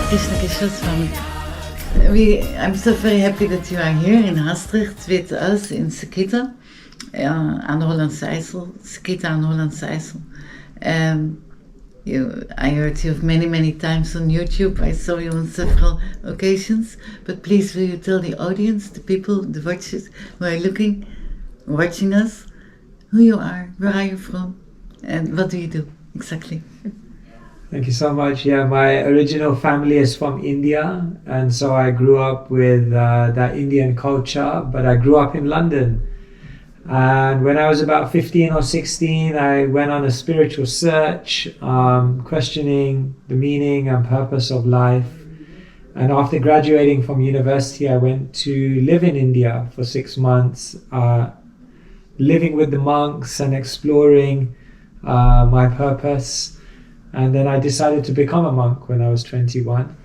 Krishna Keshava Swami. I'm so very happy that you are here in Haastrecht with us in Sekieta, aan de Hollandse IJssel. Sekieta aan de Hollandse IJssel. I heard you many times on YouTube. I saw you on several occasions. But please, will you tell the audience, the people, the watchers who are watching us, who you are, where are you from, and what do you do exactly? Thank you so much. Yeah, my original family is from India, and so I grew up with that Indian culture, but I grew up in London. And when I was about 15 or 16, I went on a spiritual search, questioning the meaning and purpose of life. And after graduating from university, I went to live in India for 6 months, living with the monks and exploring my purpose. And then I decided to become a monk when I was 21.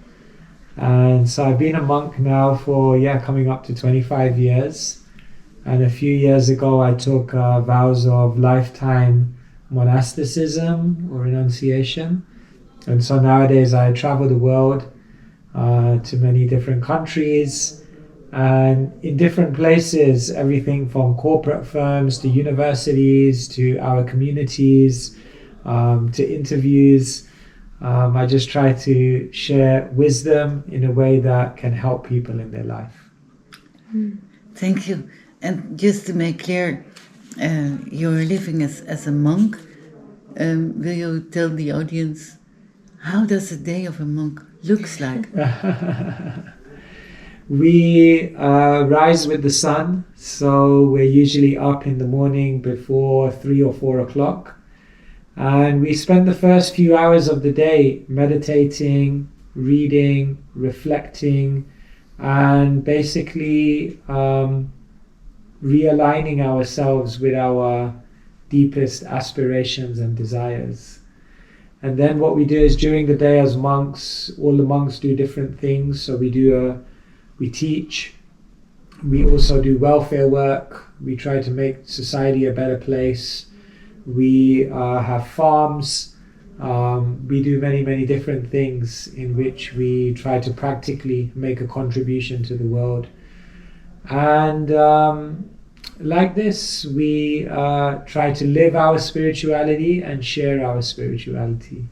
And so I've been a monk now for, coming up to 25 years. And a few years ago, I took vows of lifetime monasticism or renunciation. And so nowadays I travel the world to many different countries. And in different places, everything from corporate firms to universities to our communities, to interviews. I just try to share wisdom in a way that can help people in their life. Thank you. And just to make clear, you're living as a monk. Will you tell the audience, how does a day of a monk looks like? We rise with the sun, so we're usually up in the morning before 3 or 4 o'clock. And we spend the first few hours of the day meditating, reading, reflecting, and basically realigning ourselves with our deepest aspirations and desires. And then what we do is during the day as monks, all the monks do different things. So we teach, we also do welfare work, we try to make society a better place. We have farms, we do many different things in which we try to practically make a contribution to the world. And like this, we try to live our spirituality and share our spirituality.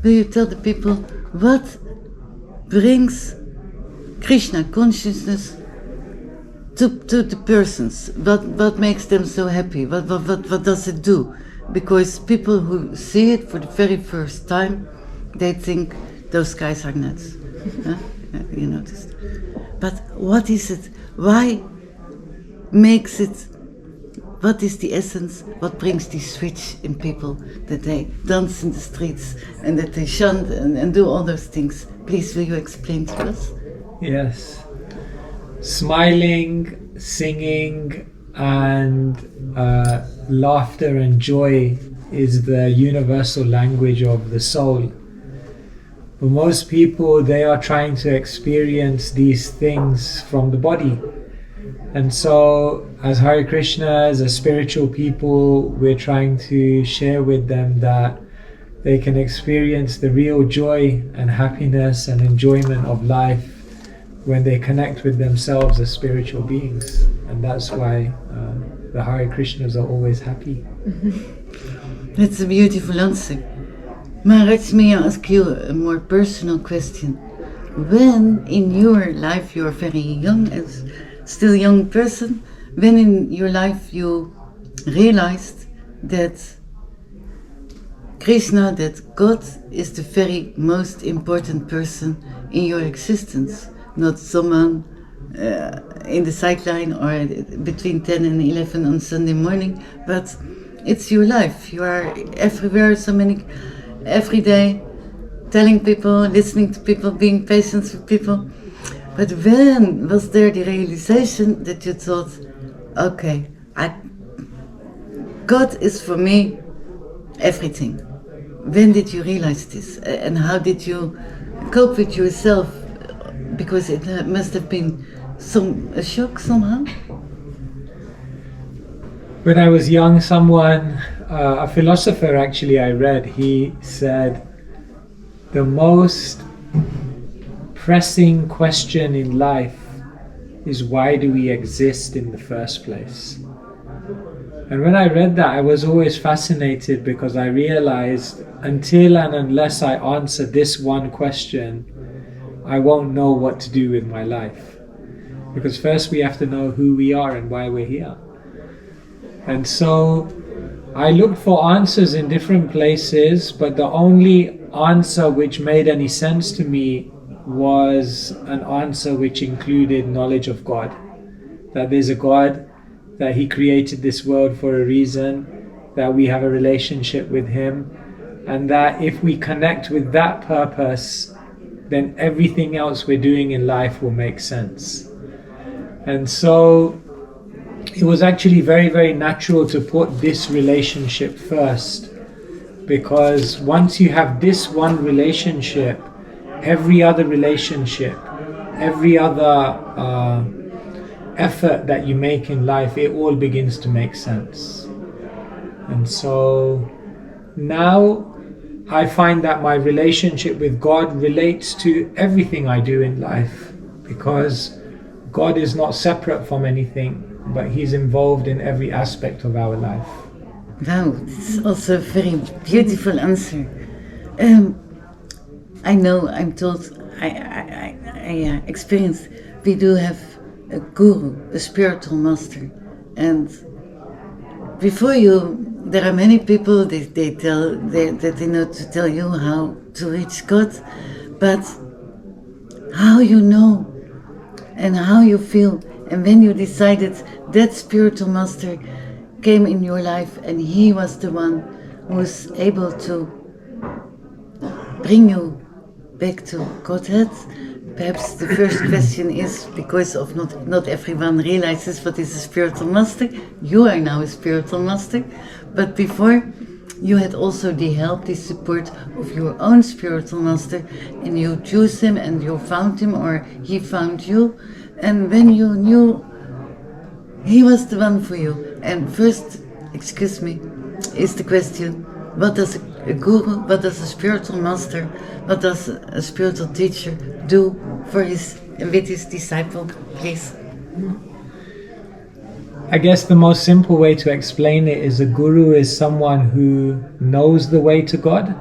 Will you tell the people what brings Krishna consciousness to the persons? What makes them so happy? What does it do? Because people who see it for the very first time, they think those guys are nuts. Huh? You noticed. But what is it? Why makes it? What is the essence? What brings the switch in people that they dance in the streets and that they chant and do all those things? Please, will you explain to us? Yes. Smiling, singing, and laughter and joy is the universal language of the soul. For most people, they are trying to experience these things from the body. And so, as Hare Krishna, as a spiritual people, we're trying to share with them that they can experience the real joy and happiness and enjoyment of life when they connect with themselves as spiritual beings. And that's why the Hare Krishnas are always happy. That's a beautiful answer. Maharaj, may I ask you a more personal question? When in your life, you're very young, as still young person, when in your life you realized that Krishna, that God is the very most important person in your existence, not someone in the sideline or between 10 and 11 on Sunday morning, but it's your life. You are everywhere, every day, telling people, listening to people, being patient with people. But when was there the realization that you thought, okay, God is for me everything? When did you realize this? And how did you cope with yourself? Because it must have been a shock somehow. When I was young, a philosopher actually I read, he said, the most pressing question in life is, why do we exist in the first place? And when I read that, I was always fascinated, because I realized until and unless I answer this one question, I won't know what to do with my life. Because first we have to know who we are and why we're here. And so I looked for answers in different places, but the only answer which made any sense to me was an answer which included knowledge of God. That there's a God, that He created this world for a reason, that we have a relationship with Him, and that if we connect with that purpose, then everything else we're doing in life will make sense. And so it was actually very, very natural to put this relationship first, because once you have this one relationship, every other relationship, every other effort that you make in life, it all begins to make sense. And so now I find that my relationship with God relates to everything I do in life, because God is not separate from anything, but He's involved in every aspect of our life. Wow, this is also a very beautiful answer. I know, I'm told, I experienced, we do have a guru, a spiritual master. And before you, there are many people, they tell that they know to tell you how to reach God, but how you know and how you feel. And when you decided that spiritual master came in your life, and he was the one who was able to bring you back to Godhead. Perhaps the first question is, because of not everyone realizes what is a spiritual master. You are now a spiritual master, but before you had also the help, the support of your own spiritual master, and you chose him and you found him, or he found you. And when you knew he was the one for you. And first, excuse me, is the question, what does a guru, what does a spiritual master, what does a spiritual teacher do for with his disciple, please? I guess the most simple way to explain it is, a guru is someone who knows the way to God,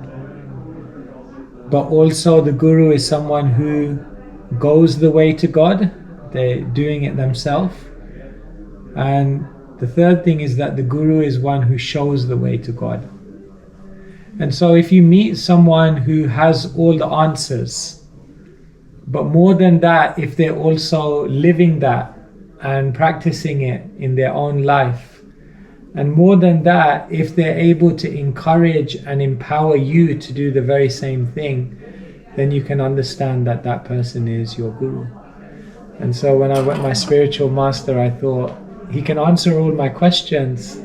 but also the guru is someone who goes the way to God. They're doing it themselves. And the third thing is that the guru is one who shows the way to God. And so if you meet someone who has all the answers, but more than that, if they're also living that and practicing it in their own life, and more than that, if they're able to encourage and empower you to do the very same thing, then you can understand that that person is your guru. And so when I met my spiritual master, I thought, he can answer all my questions.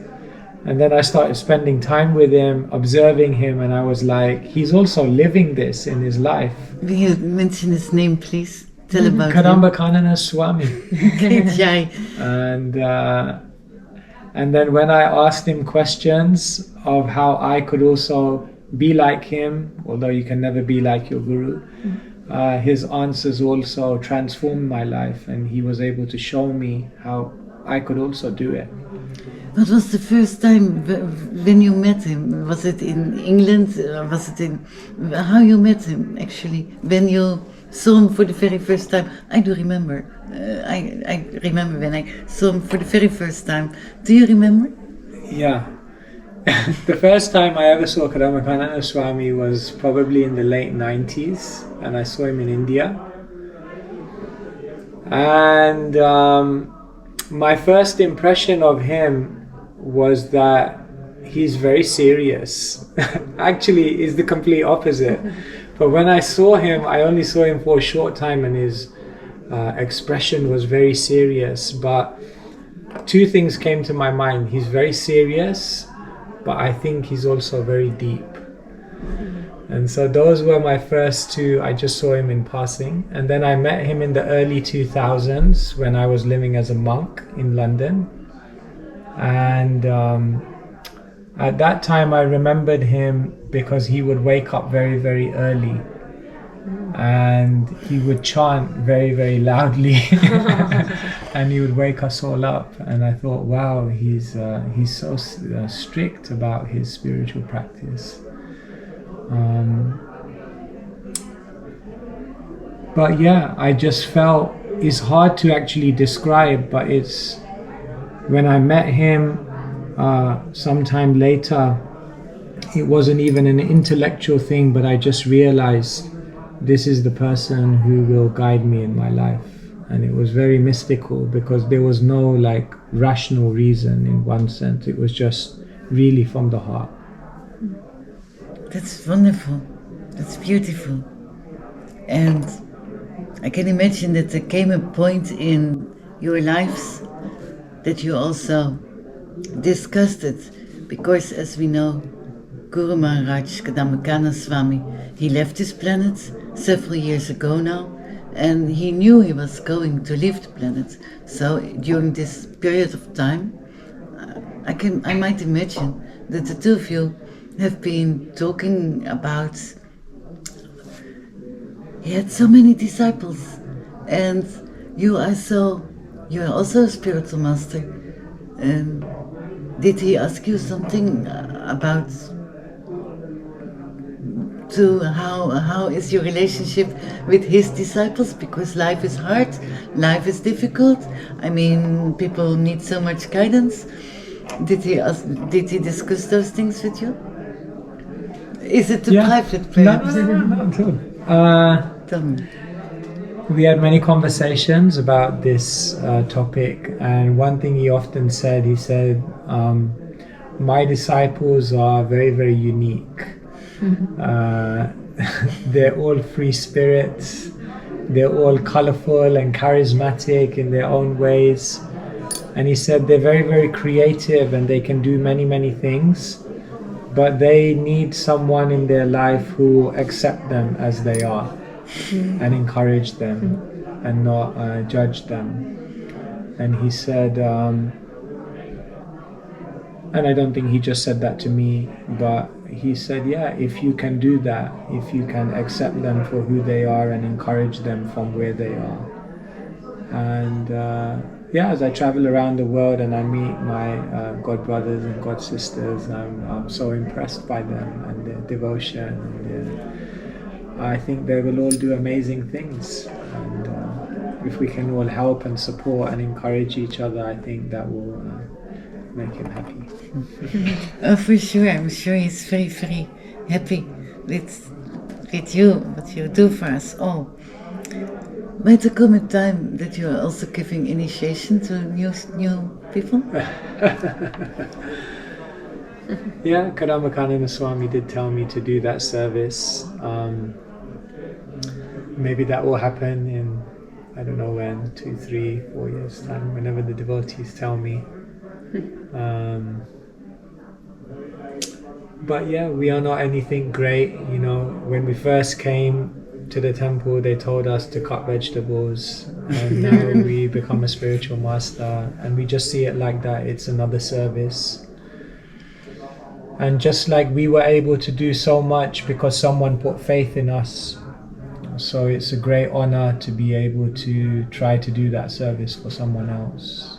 And then I started spending time with him, observing him, and I was like, he's also living this in his life. Will you mention his name, please? Tell about Keshava Swami. And then when I asked him questions of how I could also be like him, although you can never be like your guru, his answers also transformed my life, and he was able to show me how I could also do it. What was the first time when you met him? Was it in England? Was it in... How you met him, actually? When you saw him for the very first time? I do remember. I remember when I saw him for the very first time. Do you remember? Yeah. The first time I ever saw Keshava Swami was probably in the late 90s, and I saw him in India. And my first impression of him was that he's very serious. Actually, it's the complete opposite. But when I saw him, I only saw him for a short time, and his expression was very serious. But two things came to my mind. He's very serious, but I think he's also very deep. And so those were my first two. I just saw him in passing. And then I met him in the early 2000s when I was living as a monk in London. And at that time I remembered him because he would wake up very, very early. and he would chant very, very loudly, and he would wake us all up. And I thought, wow, he's so strict about his spiritual practice. But yeah, I just felt it's hard to actually describe, but it's when I met him sometime later, it wasn't even an intellectual thing, but I just realized this is the person who will guide me in my life. And it was very mystical because there was no like rational reason in one sense. It was just really from the heart. That's wonderful. That's beautiful. And I can imagine that there came a point in your lives that you also discussed it, because as we know, Guru Maharaj Keshava Swami, he left this planet several years ago now, and he knew he was going to leave the planet. So during this period of time, I might imagine that the two of you have been talking about. He had so many disciples, and you're also a spiritual master. Did he ask you something about how is your relationship with his disciples? Because life is hard, life is difficult. I mean, people need so much guidance. Did he discuss those things with you? Is it a private place? No. Tell me. We had many conversations about this topic, and one thing he often said, he said, my disciples are very, very unique. They're all free spirits, they're all colorful and charismatic in their own ways. And he said they're very, very creative and they can do many, many things, but they need someone in their life who will accept them as they are and encourage them and not judge them. And he said, and I don't think he just said that to me, but he said, yeah, if you can do that, if you can accept them for who they are and encourage them from where they are. And as I travel around the world and I meet my God brothers and God sisters, I'm so impressed by them and their devotion. And I think they will all do amazing things. And if we can all help and support and encourage each other, I think that will make him happy. For sure, I'm sure he's very, very happy with you, what you do for us all. Might there come a time that you are also giving initiation to new people? Yeah, Keshava Swami did tell me to do that service. Maybe that will happen in, I don't know when, 2, 3, 4 years time, whenever the devotees tell me. But yeah, we are not anything great. You know, when we first came to the temple, they told us to cut vegetables, and now we become a spiritual master, and we just see it like that. It's another service. And just like we were able to do so much because someone put faith in us, so it's a great honor to be able to try to do that service for someone else,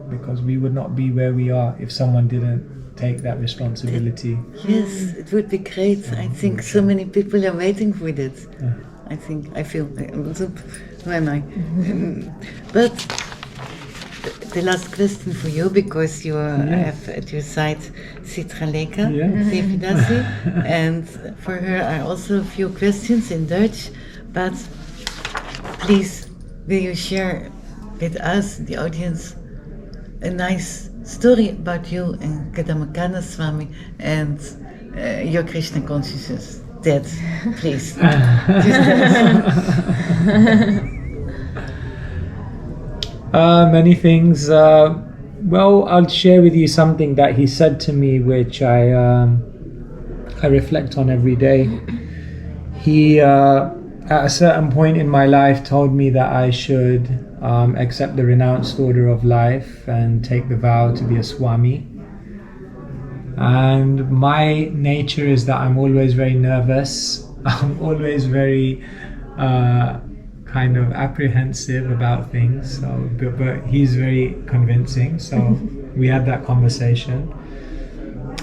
because we would not be where we are if someone didn't take that responsibility. Yes, it would be great. I think so many people are waiting for that. Yeah. I feel, who am I? But the last question for you, because you have at your side Citralekha, Devidasi, and for her are also a few questions in Dutch, but please, will you share with us, the audience, a nice story about you and Keshava Swami and your Krishna consciousness? That, please. Many things. Well, I'll share with you something that he said to me, which I reflect on every day. He, at a certain point in my life, told me that I should accept the renounced order of life and take the vow to be a Swami. And my nature is that I'm always very nervous. I'm always very kind of apprehensive about things. So, but he's very convincing. So we had that conversation.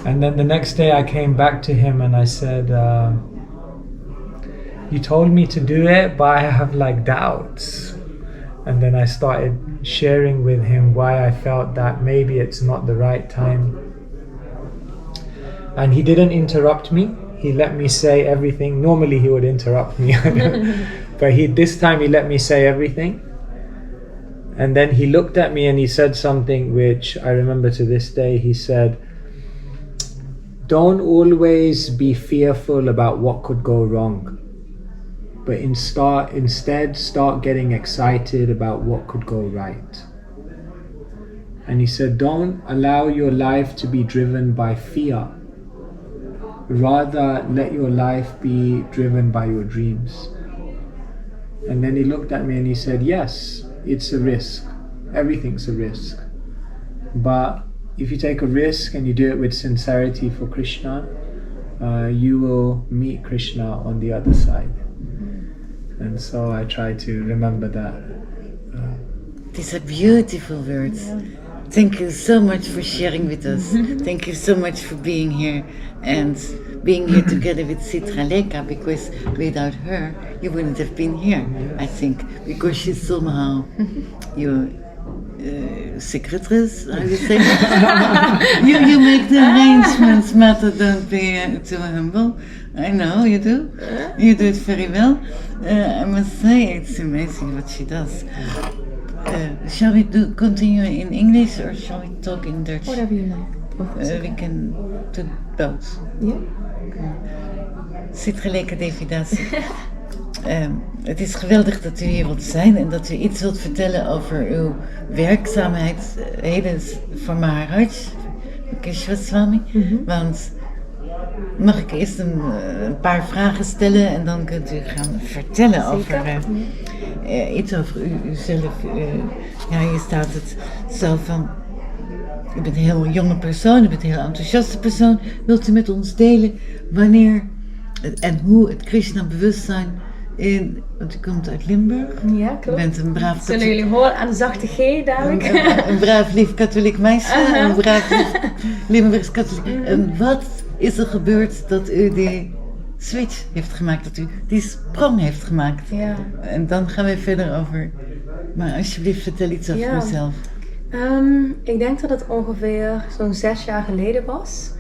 And then the next day I came back to him and I said, you told me to do it, but I have like doubts. And then I started sharing with him why I felt that maybe it's not the right time. And he didn't interrupt me. He let me say everything. Normally he would interrupt me. But this time he let me say everything. And then he looked at me and he said something which I remember to this day. He said, don't always be fearful about what could go wrong, but instead start getting excited about what could go right. And he said, don't allow your life to be driven by fear. Rather, let your life be driven by your dreams. And then he looked at me and he said, yes, it's a risk. Everything's a risk. But if you take a risk and you do it with sincerity for Krishna, you will meet Krishna on the other side. And so I try to remember that. These are beautiful words. Thank you so much for sharing with us. Thank you so much for being here and being here together with Citralekha, because without her you wouldn't have been here, I think, because she's somehow your secretaries, how you say. you make the arrangements, Mata, don't be too humble. I know you do. You do it very well. I must say, it's amazing what she does. Shall we continue in English or shall we talk in Dutch? Whatever you like. We can do both. Ja. Citralekha Devidasi. Het is geweldig dat u hier wilt zijn en dat u iets wilt vertellen over uw werkzaamheden voor Maharaj, Keshava Swami. Want mag ik eerst een paar vragen stellen en dan kunt u gaan vertellen over iets over uzelf. Hier staat het zo van, u bent een heel jonge persoon, u bent een heel enthousiaste persoon. Wilt u met ons delen wanneer en hoe het Krishna bewustzijn want u komt uit Limburg. Ja, klopt. U bent een braaf zullen jullie horen aan de zachte G dadelijk? Een braaf lief katholiek meisje, een braaf lief Limburgs katholiek. En wat is er gebeurd dat u die switch heeft gemaakt, dat u die sprong heeft gemaakt? Ja. En dan gaan we verder over. Maar alsjeblieft, vertel iets over uzelf. Ik denk dat het ongeveer zo'n 6 jaar geleden was.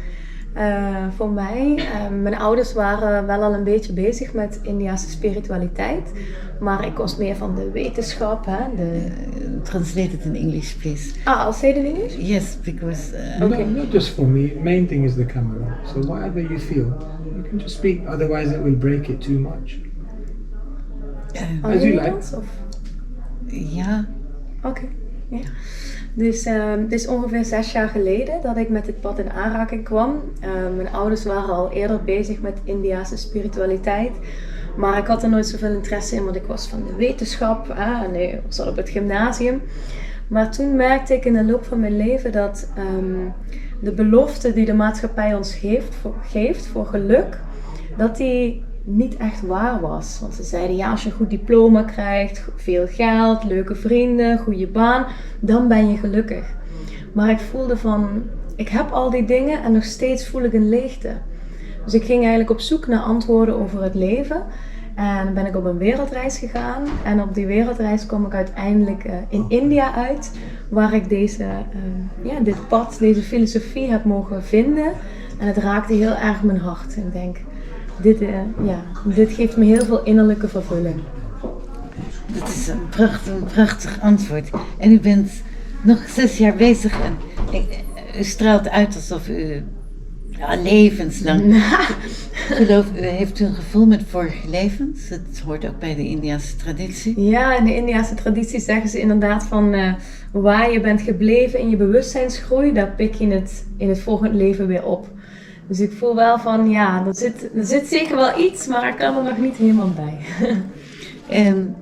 Voor mij. Mijn ouders waren wel al een beetje bezig met Indiase spiritualiteit, maar ik was meer van de wetenschap. Translate it in English, please. I'll say it in English? Yes, because... Okay. Not just for me, main thing is the camera. So whatever you feel, you can just speak, otherwise it will break it too much. As you like. Of? Ja. Oké. Ja. Dus het is ongeveer 6 jaar geleden dat ik met dit pad in aanraking kwam. Mijn ouders waren al eerder bezig met Indiase spiritualiteit. Maar ik had er nooit zoveel interesse in, want ik was van de wetenschap. En ik zat op het gymnasium. Maar toen merkte ik in de loop van mijn leven dat de belofte die de maatschappij ons geeft voor geluk, dat die niet echt waar was. Want ze zeiden, ja, als je een goed diploma krijgt, veel geld, leuke vrienden, goede baan, dan ben je gelukkig. Maar ik voelde van, ik heb al die dingen en nog steeds voel ik een leegte. Dus ik ging eigenlijk op zoek naar antwoorden over het leven. En ben ik op een wereldreis gegaan. En op die wereldreis kwam ik uiteindelijk in India uit, waar ik dit pad, deze filosofie heb mogen vinden. En het raakte heel erg mijn hart. En ik denk, dit geeft me heel veel innerlijke vervulling. Dat is een prachtig antwoord. En u bent nog 6 jaar bezig en u straalt uit alsof u levenslang... Heeft u een gevoel met vorige levens? Dat hoort ook bij de Indiase traditie. Ja, in de Indiase traditie zeggen ze inderdaad van waar je bent gebleven in je bewustzijnsgroei, daar pik je het in het volgende leven weer op. Dus ik voel wel van, er zit zeker wel iets, maar ik kan er nog niet helemaal bij. En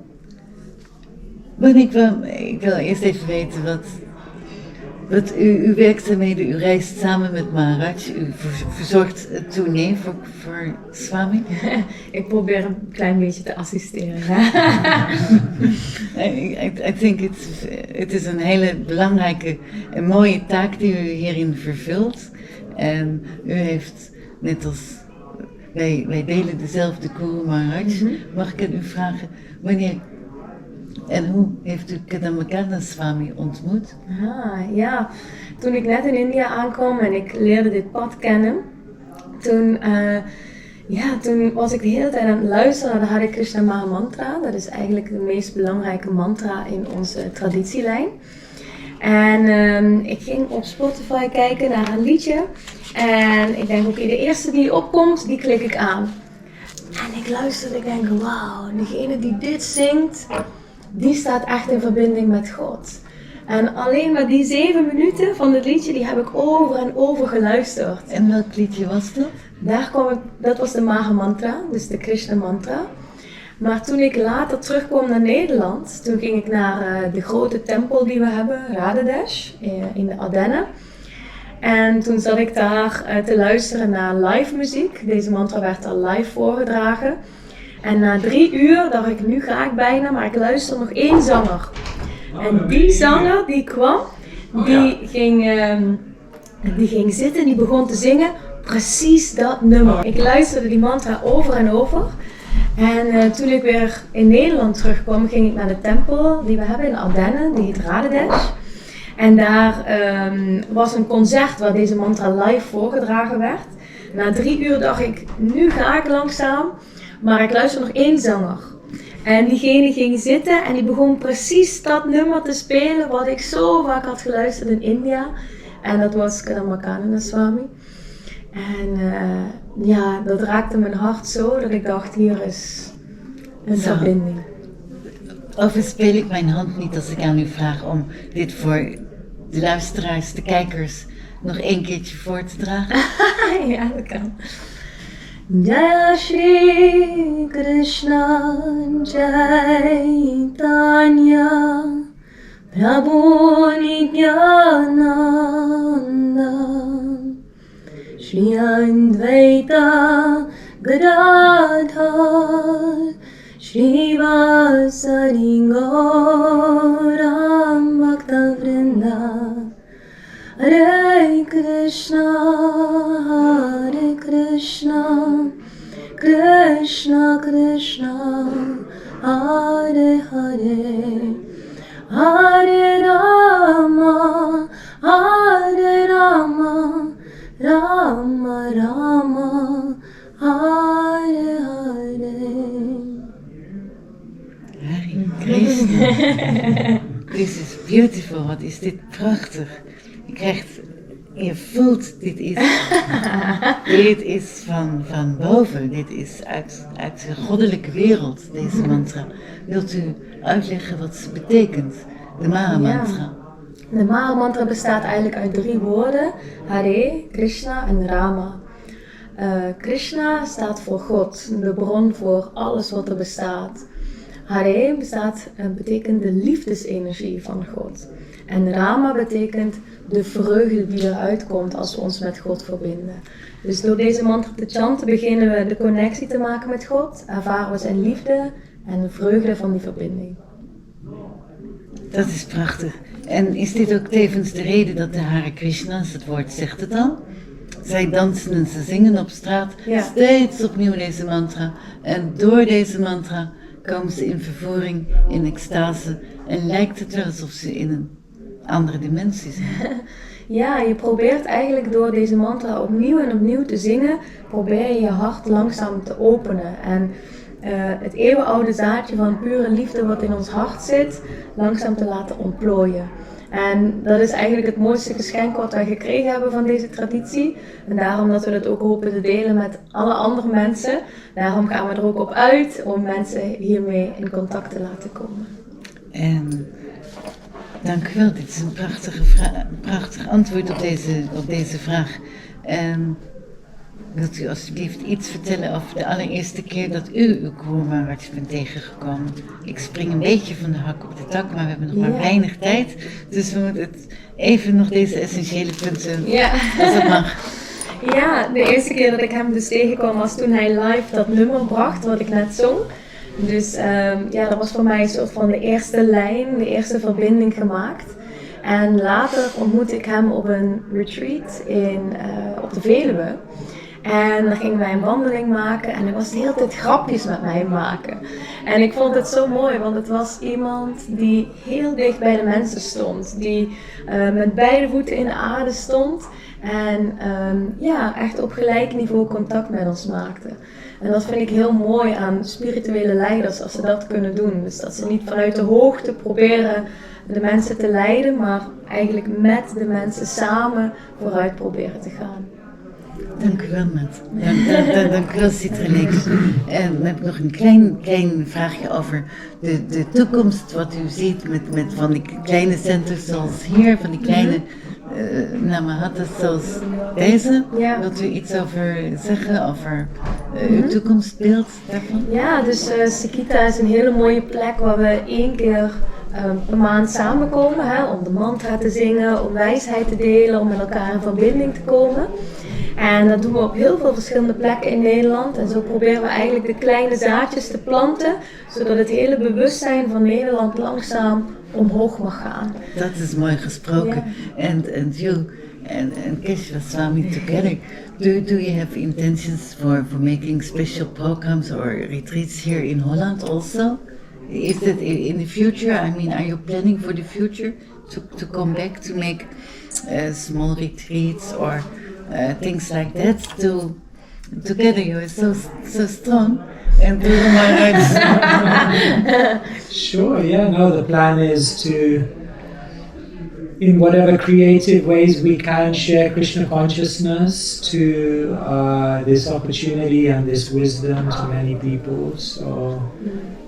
ik wil eerst even weten U werkt ermee, u reist samen met Maharaj, u verzorgt het tournee voor Swami. Ik probeer een klein beetje te assisteren. I think het is een hele belangrijke en mooie taak die u hierin vervult. En u heeft, net als wij delen dezelfde Guru Maharaj. Mag ik aan u vragen, wanneer en hoe heeft u Keshava Swami ontmoet? Ja, toen ik net in India aankwam en ik leerde dit pad kennen, toen was ik de hele tijd aan het luisteren naar de Hare Krishna Maha Mantra. Dat is eigenlijk de meest belangrijke mantra in onze traditielijn. En ik ging op Spotify kijken naar een liedje. En ik denk, oké, de eerste die opkomt, die klik ik aan. En ik luister en ik denk, wauw, degene die dit zingt, die staat echt in verbinding met God. En alleen maar die 7 minuten van het liedje, die heb ik over en over geluisterd. En welk liedje was dat? Dat was de Maha Mantra, dus de Krishna Mantra. Maar toen ik later terugkwam naar Nederland, toen ging ik naar de grote tempel die we hebben, Radedesh, in de Ardennen. En toen zat ik daar te luisteren naar live muziek. Deze mantra werd al live voorgedragen. En na 3 uur dacht ik, nu ga ik bijna, maar ik luister nog 1 zanger. En die zanger die kwam, die ging zitten en die begon te zingen precies dat nummer. Ik luisterde die mantra over en over. En toen ik weer in Nederland terugkwam, ging ik naar de tempel die we hebben in Ardennen, die heet Radedesh. En daar was een concert waar deze mantra live voorgedragen werd. Na 3 uur dacht ik, nu ga ik langzaam, maar ik luister nog 1 zanger. En diegene ging zitten en die begon precies dat nummer te spelen wat ik zo vaak had geluisterd in India. En dat was Keshava Swami. En dat raakte mijn hart zo dat ik dacht, hier is een verbinding. Overspeel ik mijn hand niet als ik aan u vraag om dit voor de luisteraars, de kijkers, nog 1 keertje voor te dragen? Ja, dat kan. Jai Shri Krishna Chaitanya Prabhu Nityananda Shri Advaita Gadadhar Shri Vasari Gauram Bhakta Vrinda Hare Krishna, Krishna Krishna, Hare Hare, Hare Rama, Rama Rama, Hare Hare. Hare Krishna. This is beautiful, wat is dit prachtig. Je voelt, dit is van boven, dit is uit de goddelijke wereld, deze mantra. Wilt u uitleggen wat ze betekent, de Maha Mantra? Ja. De Maha Mantra bestaat eigenlijk uit 3 woorden, Hare, Krishna en Rama. Krishna staat voor God, de bron voor alles wat er bestaat. Hare betekent de liefdesenergie van God. En Rama betekent de vreugde die eruit komt als we ons met God verbinden. Dus door deze mantra te chanten beginnen we de connectie te maken met God, ervaren we zijn liefde en de vreugde van die verbinding. Dat is prachtig. En is dit ook tevens de reden dat de Hare Krishna's, het woord zegt het al, zij dansen en ze zingen op straat, steeds opnieuw deze mantra. En door deze mantra komen ze in vervoering, in extase en lijkt het wel alsof ze in een andere dimensie zijn. Ja, je probeert eigenlijk door deze mantra opnieuw en opnieuw te zingen, probeer je hart langzaam te openen. En het eeuwenoude zaadje van pure liefde wat in ons hart zit, langzaam te laten ontplooien. En dat is eigenlijk het mooiste geschenk wat wij gekregen hebben van deze traditie. En daarom dat we dat ook hopen te delen met alle andere mensen. Daarom gaan we er ook op uit om mensen hiermee in contact te laten komen. En dank u wel, dit is een prachtig antwoord op deze vraag. En wilt u alsjeblieft iets vertellen over de allereerste keer dat u uw Guru Maharaj bent tegengekomen? Ik spring een beetje van de hak op de tak, maar we hebben nog maar weinig tijd. Dus we moeten het even nog deze essentiële punten, als het mag. Ja, de eerste keer dat ik hem dus tegenkwam was toen hij live dat nummer bracht wat ik net zong. Dus dat was voor mij een soort van de eerste lijn, de eerste verbinding gemaakt. En later ontmoette ik hem op een retreat op de Veluwe. En dan gingen wij een wandeling maken en hij was de hele tijd grapjes met mij maken. En ik vond het zo mooi, want het was iemand die heel dicht bij de mensen stond. Die met beide voeten in de aarde stond. En echt op gelijk niveau contact met ons maakte. En dat vind ik heel mooi aan spirituele leiders, als ze dat kunnen doen. Dus dat ze niet vanuit de hoogte proberen de mensen te leiden, maar eigenlijk met de mensen samen vooruit proberen te gaan. Dank u wel, Matt. Dank u wel, Citralekha. En dan heb ik nog een klein vraagje over de toekomst, wat u ziet met van die kleine centers zoals hier, van die kleine namahattas zoals deze. Wilt u iets over zeggen, over uw toekomstbeeld daarvan? Ja, dus Sekieta is een hele mooie plek waar we 1 keer per maand samenkomen, om de mantra te zingen, om wijsheid te delen, om met elkaar in verbinding te komen. En dat doen we op heel veel verschillende plekken in Nederland. En zo proberen we eigenlijk de kleine zaadjes te planten, zodat het hele bewustzijn van Nederland langzaam omhoog mag gaan. Dat is mooi gesproken. And you and Keshava Swami together, do you have intentions for making special programs or retreats here in Holland also? Is that in the future? I mean, are you planning for the future to come back to make small retreats or things like that? Together you are so strong and do my Sure, no, the plan is to, in whatever creative ways we can, share Krishna consciousness to this opportunity and this wisdom to many people. So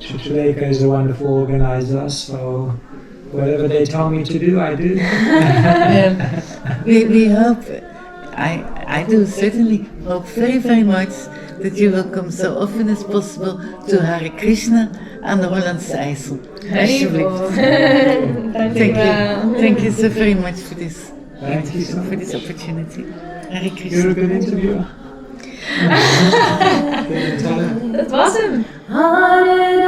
Citralekha is a wonderful organizer, so whatever they tell me to do, I do. We hope, I do certainly hope very, very much that you will come so often as possible to Hare Krishna aan de Hollandse IJssel. Alsjeblieft. Thank you so very much for this. Thank you so much. For this opportunity. Hare Krishna. You're a good interviewer. Dat was hem. Hare